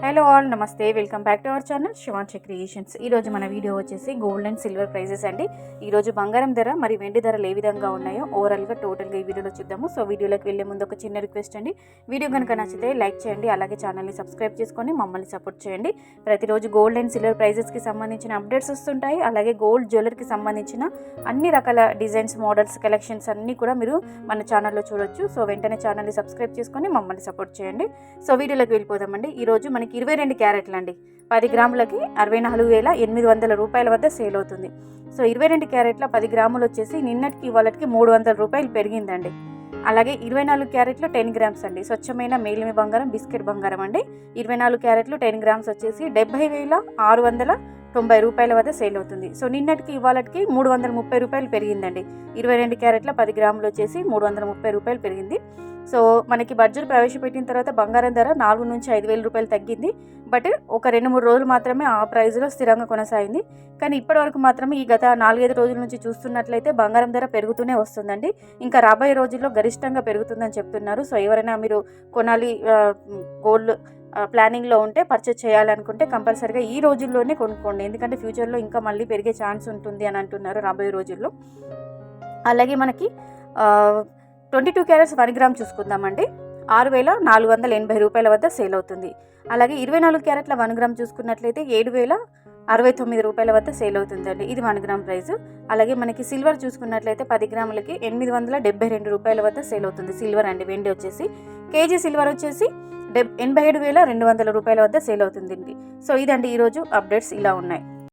Hello all, నమస్తే. Welcome back to our channel Shivanshi creations. ఈరోజు మన వీడియో వచ్చేసి గోల్డ్ అండ్ సిల్వర్ ప్రైజెస్ అండి. ఈరోజు బంగారం ధర మరి వెండి ధరలు ఏ విధంగా ఉన్నాయో ఓవరాల్గా టోటల్గా ఈ వీడియోలో చూద్దాము. సో వీడియోలోకి వెళ్ళే ముందు ఒక చిన్న రిక్వెస్ట్ అండి, వీడియో కనుక నచ్చితే లైక్ చేయండి, అలాగే ఛానల్ని సబ్స్క్రైబ్ చేసుకొని మమ్మల్ని సపోర్ట్ చేయండి. ప్రతిరోజు గోల్డ్ అండ్ సిల్వర్ ప్రైజెస్కి సంబంధించిన అప్డేట్స్ వస్తుంటాయి. అలాగే గోల్డ్ జ్యువెలరీకి సంబంధించిన అన్ని రకాల డిజైన్స్, మోడల్స్, కలెక్షన్స్ అన్నీ కూడా మీరు మన ఛానల్లో చూడొచ్చు. సో వెంటనే ఛానల్ని సబ్స్క్రైబ్ చేసుకొని మమ్మల్ని సపోర్ట్ చేయండి. సో వీడియోలోకి వెళ్ళిపోదామండి. ఈరోజు మనకి 22 క్యారెట్లు అండి, 10 గ్రాములకి 64,800 రూపాయల వద్ద సేల్ అవుతుంది. సో 22 క్యారెట్ల 10 గ్రాములు వచ్చేసి నిన్నటికి ఇవాళకి 300 రూపాయలు పెరిగిందండి. అలాగే 24 క్యారెట్లు 10 గ్రామ్స్ అండి, స్వచ్ఛమైన మేలిమి బంగారం, బిస్కెట్ బంగారం అండి. 24 క్యారెట్లు 10 గ్రామ్స్ వచ్చేసి 70,690 రూపాయల వద్ద సేల్ అవుతుంది. సో నిన్నటికి ఇవాళకి 330 రూపాయలు పెరిగిందండి. 22 క్యారెట్ల 10 గ్రాములు వచ్చేసి 330 రూపాయలు పెరిగింది. సో మనకి బడ్జెట్ ప్రవేశపెట్టిన తర్వాత బంగారం ధర 4 నుంచి 5,000 రూపాయలు తగ్గింది. బట్ ఒక 2-3 రోజులు మాత్రమే ఆ ప్రైస్లో స్థిరంగా కొనసాగింది. కానీ ఇప్పటివరకు మాత్రమే ఈ గత 4-5 రోజుల నుంచి చూస్తున్నట్లయితే బంగారం ధర పెరుగుతూనే వస్తుందండి. ఇంకా రాబోయే రోజుల్లో గరిష్టంగా పెరుగుతుందని చెప్తున్నారు. సో ఎవరైనా మీరు కొనాలి, గోల్డ్ ప్లానింగ్లో ఉంటే, పర్చేజ్ చేయాలనుకుంటే కంపల్సరీగా ఈ రోజుల్లోనే కొనుక్కోండి. ఎందుకంటే ఫ్యూచర్లో ఇంకా మళ్ళీ పెరిగే ఛాన్స్ ఉంటుంది అని అంటున్నారు రాబోయే రోజుల్లో. అలాగే మనకి 22 క్యారెట్స్ 1 గ్రామ్ చూసుకుందామండి, 6,480 రూపాయల వద్ద సేల్ అవుతుంది. అలాగే 24 క్యారెట్ల 1 గ్రామ్ చూసుకున్నట్లయితే 7,069 రూపాయల వద్ద సేల్ అవుతుందండి. ఇది 1 గ్రామ్ ప్రైస్. అలాగే మనకి సిల్వర్ చూసుకున్నట్లయితే 10 గ్రాములకి 872 రూపాయల వద్ద సేల్ అవుతుంది. సిల్వర్ అండి, వెండి వచ్చేసి కేజీ సిల్వర్ వచ్చేసి 87,200 రూపాయల వద్ద సేల్ అవుతుందండి. సో ఇదండి ఈరోజు అప్డేట్స్ ఇలా ఉన్నాయి.